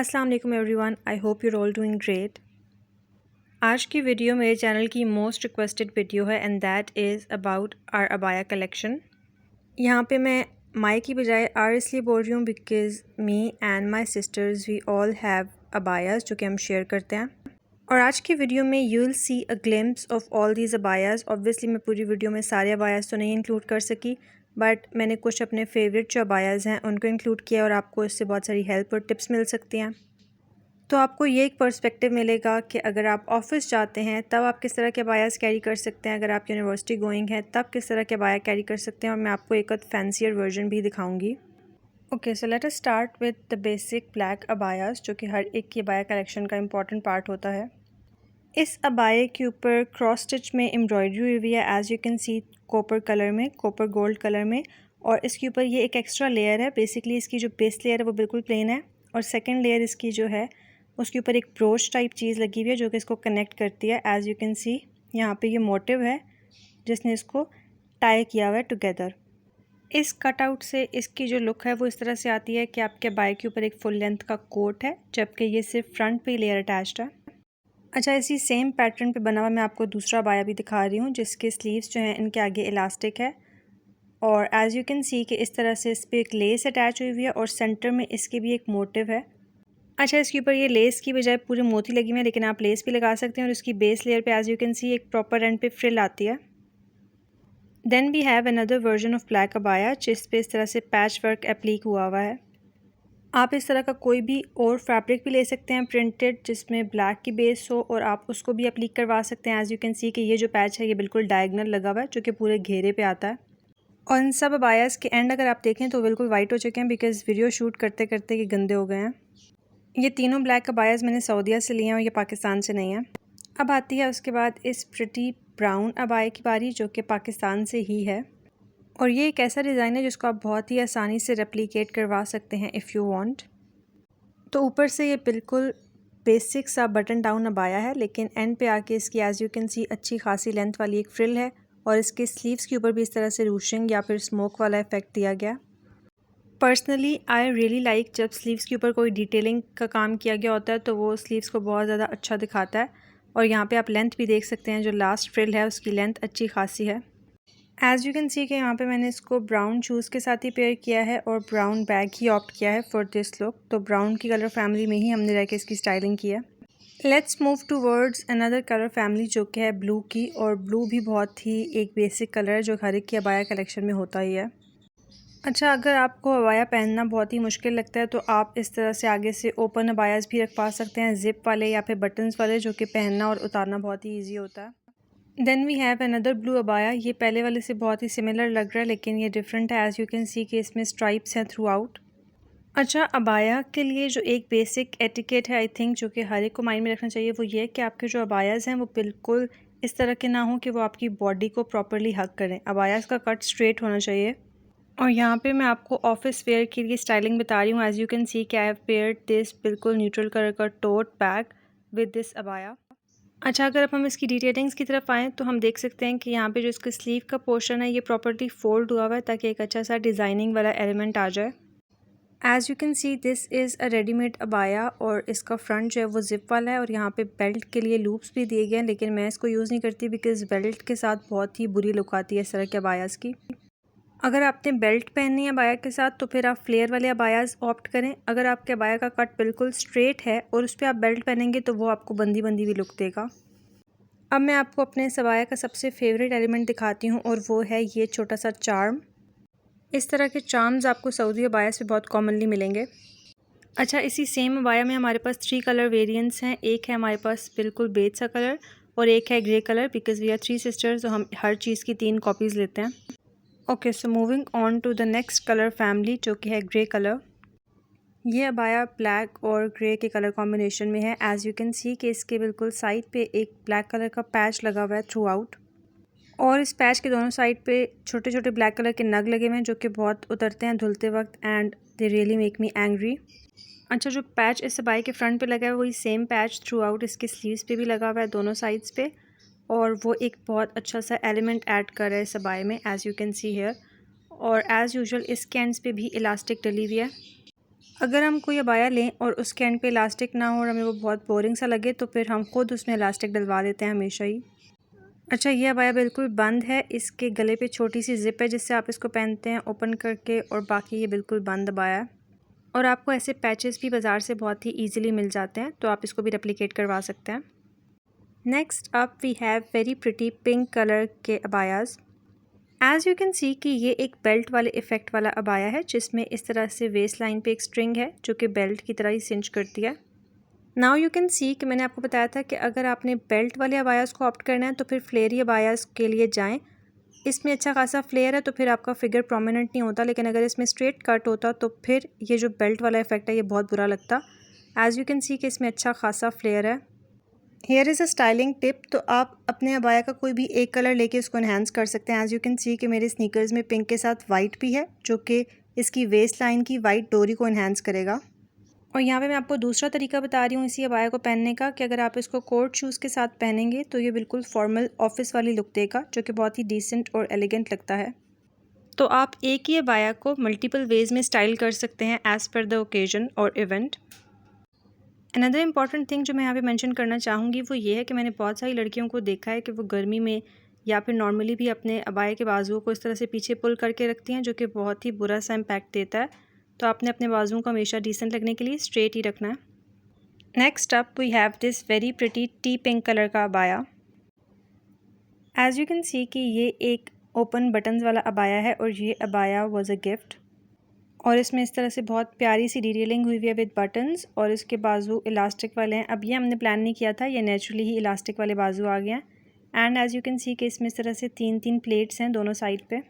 अस्सलाम वालेकुम everyone, I hope you're all doing great. आज की वीडियो मेरे चैनल की मोस्ट रिक्वेस्टेड वीडियो है and that is about our abaya collection. यहाँ पे मैं माई की बजाय आर इसलिए बोल रही हूँ because me and my sisters we all have abayas जो कि हम शेयर करते हैं। और आज की वीडियो में you will see a glimpse of all these abayas. Obviously मैं पूरी वीडियो में सारे अबायास तो नहीं इंक्लूड कर सकी, बट मैंने कुछ अपने फेवरेट जो अबायास हैं उनको इंक्लूड किया और आपको इससे बहुत सारी हेल्प और टिप्स मिल सकती हैं। तो आपको ये एक पर्सपेक्टिव मिलेगा कि अगर आप ऑफिस जाते हैं तब आप किस तरह के अबायास कैरी कर सकते हैं, अगर आप यूनिवर्सिटी गोइंग हैं तब किस तरह के अबाया कैरी कर सकते हैं, और मैं आपको एक फैंसियर वर्जन भी दिखाऊंगी। Okay, so let us start with the basic black abayas जो कि हर एक की अबाया कलेक्शन का इंपॉर्टेंट पार्ट होता है। इस अबाये के ऊपर क्रॉस स्टिच में एम्ब्रॉयडरी हुई हुई है, as you can see copper colour में, कॉपर गोल्ड कलर में। और इसके ऊपर ये एक एक्स्ट्रा लेयर है। बेसिकली इसकी जो बेस लेयर है वो बिल्कुल प्लेन है और सेकंड लेयर इसकी जो है उसके ऊपर एक ब्रोच टाइप चीज़ लगी हुई है जो कि इसको कनेक्ट करती है। एज़ यू कैन सी यहाँ पे ये मोटिव है जिसने इसको टाई किया हुआ है टुगेदर। इस कटआउट से इसकी जो लुक है वो इस तरह से आती है कि आपके अबाये के ऊपर एक फुल लेंथ का कोट है, जबकि ये सिर्फ फ्रंट पे लेयर अटैच्ड है। अच्छा, इसी सेम पैटर्न पे बना हुआ मैं आपको दूसरा अबाया भी दिखा रही हूँ जिसके स्लीव्स जो हैं इनके आगे इलास्टिक है और एज़ यू कैन सी कि इस तरह से इस पर एक लेस अटैच हुई हुई है और सेंटर में इसके भी एक मोटिव है। अच्छा, इसके ऊपर ये लेस की बजाय पूरे मोती लगी हुई है, लेकिन आप लेस भी लगा सकते हैं और इसकी बेस लेयर पे एज़ यू कैन सी एक प्रॉपर एंड पे फ्रिल आती है। Then we have another version of black abaya जिस पे इस तरह से पैच वर्क एप्लीक हुआ हुआ है। आप इस तरह का कोई भी और फैब्रिक भी ले सकते हैं प्रिंटेड जिसमें ब्लैक की बेस हो और आप उसको भी अप्लीक करवा सकते हैं। एज़ यू कैन सी कि ये जो पैच है ये बिल्कुल डायगनल लगा हुआ है जो कि पूरे घेरे पे आता है। और इन सब अबायास के एंड अगर आप देखें तो बिल्कुल वाइट हो चुके हैं बिकॉज़ वीडियो शूट करते करते ये गंदे हो गए हैं। ये तीनों ब्लैक अबायास मैंने सऊदीया से लिए हैं और ये पाकिस्तान से नहीं है। अब आती है उसके बाद इस प्रिटी ब्राउन अबाया की बारी जो कि पाकिस्तान से ही है और ये एक ऐसा डिज़ाइन है जिसको आप बहुत ही आसानी से रेप्लिकेट करवा सकते हैं इफ़ यू वांट। तो ऊपर से ये बिल्कुल बेसिक सा बटन डाउन अबाया है, लेकिन एंड पे आके इसकी एज़ यू कैन सी अच्छी खासी लेंथ वाली एक फ्रिल है और इसके स्लीव्स के ऊपर भी इस तरह से रूशिंग या फिर स्मोक वाला इफेक्ट दिया गया। पर्सनली आई रियली लाइक जब स्लीव्स के ऊपर कोई डिटेलिंग का काम किया गया होता है तो वो स्लीव्स को बहुत ज़्यादा अच्छा दिखाता है। और यहाँ पे आप लेंथ भी देख सकते हैं, जो लास्ट फ्रिल है उसकी लेंथ अच्छी खासी है। एज़ यू कैन सी कि यहाँ पे मैंने इसको ब्राउन शूज़ के साथ ही पेयर किया है और ब्राउन बैग ही ऑप्ट किया है फॉर दिस लुक। तो ब्राउन की कलर फैमिली में ही हमने रह के इसकी स्टाइलिंग की है। Let's move towards another colour family जो कि है ब्लू की, और ब्लू भी बहुत ही एक बेसिक कलर है जो हर एक की अबाया कलेक्शन में होता ही है। अच्छा, अगर आपको अबाया पहनना बहुत ही मुश्किल लगता है तो आप इस तरह से आगे से ओपन अबायास भी रखवा सकते हैं, ज़िप वाले या फिर बटन्स वाले, जो कि पहनना और उतारना बहुत ही ईजी होता है। Then we have another blue abaya. ये पहले वाले से बहुत ही सिमिलर लग रहा है लेकिन ये डिफरेंट है। एज़ यू कैन सी कि इसमें स्ट्राइप्स हैं थ्रू आउट। अच्छा, अबाया के लिए जो एक बेसिक एटिकेट है आई थिंक जो कि हर एक को माइंड में रखना चाहिए वो ये है कि आपके जो अबायास हैं वो बिल्कुल इस तरह के ना हो कि वो आपकी बॉडी को प्रॉपरली हग करें। अबायास का कट स्ट्रेट होना चाहिए। और यहाँ पे मैं आपको ऑफिस वेयर के लिए स्टाइलिंग बता रही हूँ। एज़ यू कैन सी कि आई हैव पेयर्ड दिस बिल्कुल न्यूट्रल कलर का tote bag with this abaya. अच्छा, अगर अब हम इसकी डिटेलिंग्स की तरफ आएँ तो हम देख सकते हैं कि यहाँ पे जो इसका स्लीव का पोर्शन है ये प्रॉपर्ली फोल्ड हुआ हुआ है ताकि एक अच्छा सा डिज़ाइनिंग वाला एलिमेंट आ जाए। As you can see this is a readymade abaya और इसका फ्रंट जो है वो ज़िप वाला है और यहाँ पे बेल्ट के लिए लूप्स भी दिए गए हैं, लेकिन मैं इसको यूज़ नहीं करती बिकॉज़ बेल्ट के साथ बहुत ही बुरी लुक आती है इस तरह के अबायास की। अगर आपने बेल्ट पहननी है अबाया के साथ तो फिर आप फ्लेयर वाले अबायास ऑप्ट करें। अगर आपके अबाया का कट बिल्कुल स्ट्रेट है और उस पर आप बेल्ट पहनेंगे तो वो आपको बंदी बंदी भी लुक देगा। अब मैं आपको अपने इस अबाया का सबसे फेवरेट एलिमेंट दिखाती हूँ और वो है ये छोटा सा चार्म। इस तरह के चार्म्स आपको सऊदी अबायास पे बहुत कॉमनली मिलेंगे। अच्छा, इसी सेम अबाया में हमारे पास 3 कलर वेरिएंट्स हैं। एक है हमारे पास बिल्कुल बेज सा कलर और एक है grey colour, because we are 3 sisters तो हम हर चीज़ की 3 कॉपीज़ लेते हैं। Okay, so moving on to the next colour family जो कि है ग्रे कलर। ये अबाया ब्लैक और ग्रे के कलर कॉम्बिनेशन में है। एज़ यू कैन सी कि इसके बिल्कुल साइड पे एक ब्लैक कलर का पैच लगा हुआ है थ्रू आउट और इस पैच के दोनों साइड पे छोटे छोटे ब्लैक कलर के नग लगे हुए हैं जो कि बहुत उतरते हैं धुलते वक्त and they really make me angry. अच्छा, जो पैच इस अबाया के फ्रंट पे लगा है वही सेम पैच थ्रू आउट इसके स्लीव्स पे भी लगा हुआ है दोनों साइड्स पे, और वो एक बहुत अच्छा सा एलिमेंट ऐड कर रहा है इस अबाया में, as you can see here. और एज़ यूजुअल इसके एंड्स पे भी इलास्टिक डली हुई है। अगर हम कोई अबाया लें और उसके एंड पे इलास्टिक ना हो और हमें वो बहुत बोरिंग सा लगे तो फिर हम खुद उसमें इलास्टिक डलवा देते हैं हमेशा ही। अच्छा, ये अबाया बिल्कुल बंद है, इसके गले पे छोटी सी ज़िप है जिससे आप इसको पहनते हैं ओपन करके, और बाकी ये बिल्कुल बंद अबाया है। और आपको ऐसे पैचेस भी बाज़ार से बहुत ही ईजिली मिल जाते हैं, तो आप इसको भी रेप्लिकेट करवा सकते हैं। Next up we have very pretty pink colour के abayas. As you can see कि ये एक बेल्ट वाले इफ़ेक्ट वाला अबाया है जिसमें इस तरह से वेस्ट लाइन पे एक स्ट्रिंग है जो कि बेल्ट की तरह ही सिंच करती है। नाउ यू कैन सी कि मैंने आपको बताया था कि अगर आपने बेल्ट वाले अबायाज़ को ऑप्ट करना है तो फिर फ्लेयरी अबायाज़ के लिए जाएं। इसमें अच्छा खासा फ्लेयर है तो फिर आपका फिगर प्रोमिनेंट नहीं होता, लेकिन अगर इसमें स्ट्रेट कट होता तो फिर ये जो बेल्ट वाला इफेक्ट है ये बहुत बुरा लगता। एज़ यू कैन सी कि इसमें अच्छा खासा फ्लेयर है। Hair is a styling tip, तो आप अपने अबाया का कोई भी एक कलर लेके इसको इन्हेंस कर सकते हैं। एज़ यू कैन सी कि मेरे स्नीकर्स में पिंक के साथ वाइट भी है जो कि इसकी वेस्ट लाइन की वाइट डोरी को इन्हेंस करेगा। और यहाँ पे मैं आपको दूसरा तरीका बता रही हूँ इसी अबाया को पहनने का, कि अगर आप इसको कोट शूज़ के साथ पहनेंगे तो ये बिल्कुल फॉर्मल ऑफिस वाली लुक देगा जो कि बहुत ही डिसेंट और एलिगेंट लगता है। तो आप एक ही अबाया को मल्टीपल वेज़ में स्टाइल कर सकते हैं एज़ पर द ओकेजन और इवेंट। अनदर इम्पॉर्टेंट थिंग जो मैं यहाँ पे मेंशन करना चाहूँगी वो ये है कि मैंने बहुत सारी लड़कियों को देखा है कि वो गर्मी में या फिर नॉर्मली भी अपने अबाया के बाजुओं को इस तरह से पीछे पुल करके रखती हैं, जो कि बहुत ही बुरा सा इम्पैक्ट देता है। तो आपने अपने बाजुओं को हमेशा डिसेंट लगने के लिए स्ट्रेट ही रखना है। Next up we have this very pretty tea pink colour का अबाया। एज़ यू कैन सी कि ये एक ओपन बटन्स वाला अबाया है और ये अबाया वाज अ गिफ्ट, और इसमें इस तरह से बहुत प्यारी सी डिटेलिंग हुई हुई है विद बटन्स, और इसके बाजू इलास्टिक वाले हैं। अब ये हमने प्लान नहीं किया था, ये नेचुरली ही इलास्टिक वाले बाजू आ गए हैं। And as you can see कि इसमें इस तरह से 3-3 प्लेट्स हैं दोनों साइड पे।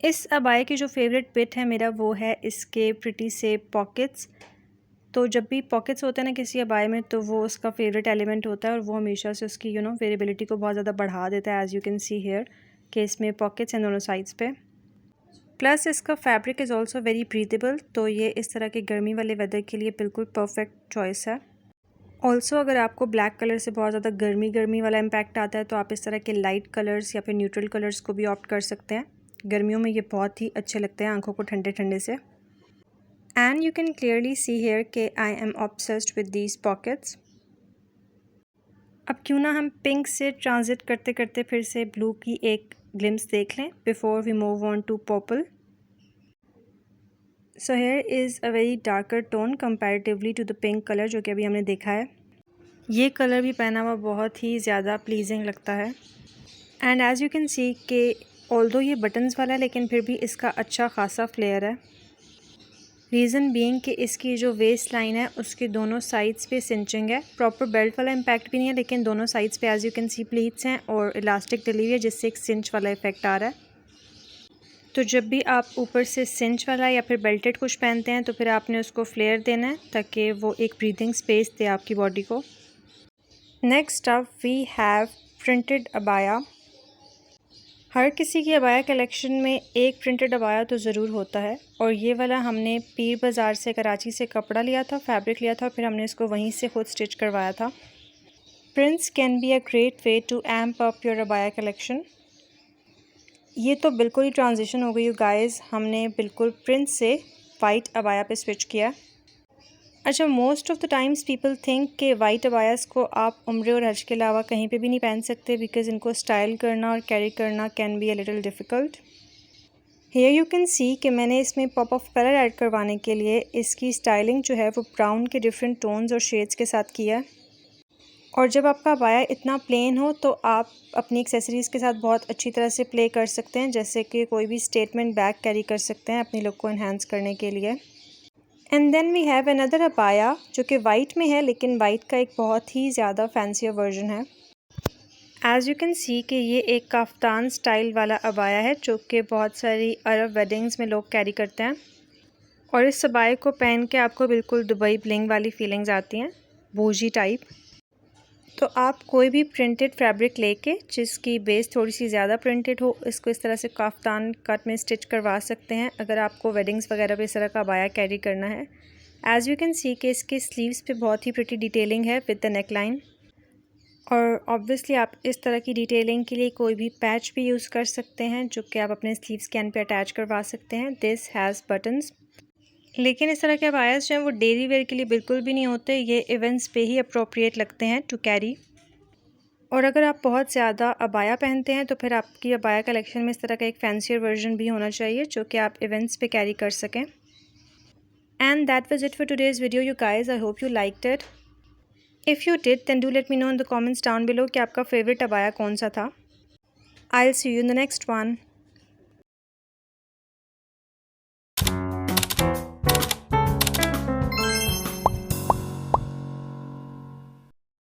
इस अबाया की जो फेवरेट बिट है मेरा वो है इसके प्रिटी से पॉकेट्स। तो जब भी पॉकेट्स होते हैं ना किसी अबाया में तो वो उसका फेवरेट एलिमेंट होता है, और वो हमेशा से उसकी वेरिएबिलिटी को बहुत ज़्यादा बढ़ा देता है। As you can see here कि इसमें पॉकेट्स हैं दोनों साइड्स पे। प्लस इसका fabric is also very breathable, तो ये इस तरह के गर्मी वाले वेदर के लिए बिल्कुल परफेक्ट चॉइस है। ऑल्सो अगर आपको ब्लैक कलर से बहुत ज़्यादा गर्मी वाला इम्पैक्ट आता है तो आप इस तरह के लाइट कलर्स या फिर न्यूट्रल कलर्स को भी ऑप्ट कर सकते हैं। गर्मियों में ये बहुत ही अच्छे लगते हैं आंखों को ठंडे ठंडे से। And you can clearly see here के I am obsessed with these pockets. अब क्यों ना हम पिंक से ट्रांजिट करते करते फिर से ब्लू की एक ग्लिम्स देख लें before we move on to purple. So here is a very darker tone comparatively to the pink colour जो कि अभी हमने देखा है। ये कलर भी पहना हुआ बहुत ही ज़्यादा प्लीजिंग लगता है। And as you can see कि ऑल्दो ये बटन्स वाला है लेकिन फिर भी इसका अच्छा खासा फ्लेयर है। रीज़न बीइंग कि इसकी जो वेस्ट लाइन है उसके दोनों साइड्स पे सिंचिंग है। प्रॉपर बेल्ट वाला इम्पैक्ट भी नहीं है, लेकिन दोनों साइड्स पे as you can C pleats हैं और इलास्टिक डली हुई है जिससे एक सिंच वाला इफेक्ट आ रहा है। तो जब भी आप ऊपर से सिंच वाला या फिर बेल्टेड कुछ पहनते हैं तो फिर आपने उसको फ्लेयर देना है ताकि वो एक ब्रीथिंग स्पेस दे आपकी बॉडी को। Next up we have printed अबाया। हर किसी की अबाया कलेक्शन में एक प्रिंटेड अबाया तो ज़रूर होता है, और ये वाला हमने पीर बाज़ार से कराची से कपड़ा लिया था, फैब्रिक लिया था, फिर हमने इसको वहीं से खुद स्टिच करवाया था। Prints can be a great way to amp up your abaya collection. ये तो बिल्कुल ही ट्रांजिशन हो गई यू गाइस, हमने बिल्कुल प्रिंट से वाइट अबाया पे स्विच किया। अच्छा, most of the times people think कि वाइट अबायास को आप उम्रे और हज के अलावा कहीं पे भी नहीं पहन सकते बिकॉज़ इनको स्टाइल करना और कैरी करना can be a little difficult. Here you can see कि मैंने इसमें पॉप ऑफ कलर ऐड करवाने के लिए इसकी स्टाइलिंग जो है वो ब्राउन के डिफरेंट टोन्स और शेड्स के साथ किया है। और जब आपका अबाया इतना प्लेन हो तो आप अपनी एक्सेसरीज़ के साथ बहुत अच्छी तरह से प्ले कर सकते हैं, जैसे कि कोई भी स्टेटमेंट बैग कैरी कर सकते हैं अपनी लुक को एनहांस करने के लिए। And then we have another abaya जो कि वाइट में है, लेकिन वाइट का एक बहुत ही ज़्यादा फैंसियर वर्जन है। एज़ यू कैन सी कि ये एक काफ्तान स्टाइल वाला अबाया है जो कि बहुत सारी अरब वेडिंग्स में लोग कैरी करते हैं, और इस अबाए को पहन के आपको बिल्कुल दुबई ब्लिंग वाली फीलिंग्स आती हैं, बूजी टाइप। तो आप कोई भी प्रिंटेड फैब्रिक लेके जिसकी बेस थोड़ी सी ज़्यादा प्रिंटेड हो, इसको इस तरह से काफ्तान कट में स्टिच करवा सकते हैं अगर आपको वेडिंग्स वगैरह पे इस तरह का अबाया कैरी करना है। एज़ यू कैन सी कि इसके स्लीव्स पे बहुत ही प्रिटी डिटेलिंग है विद द नेक लाइन, और ऑब्वियसली आप इस तरह की डिटेलिंग के लिए कोई भी पैच भी यूज़ कर सकते हैं जो कि आप अपने स्लीव्स के एंड पे अटैच करवा सकते हैं। This has buttons. लेकिन इस तरह के अबायास जो हैं वो डेली वेयर के लिए बिल्कुल भी नहीं होते, ये इवेंट्स पे ही अप्रोप्रिएट लगते हैं टू कैरी। और अगर आप बहुत ज़्यादा अबाया पहनते हैं तो फिर आपकी अबाया कलेक्शन में इस तरह का एक फैंसियर वर्जन भी होना चाहिए जो कि आप इवेंट्स पे कैरी कर सकें। And that was it for today's video you guys, I hope you liked it. If you did then do let me know in the comments down below कि आपका फेवरेट अबाया कौन सा था। I will see you in the next one.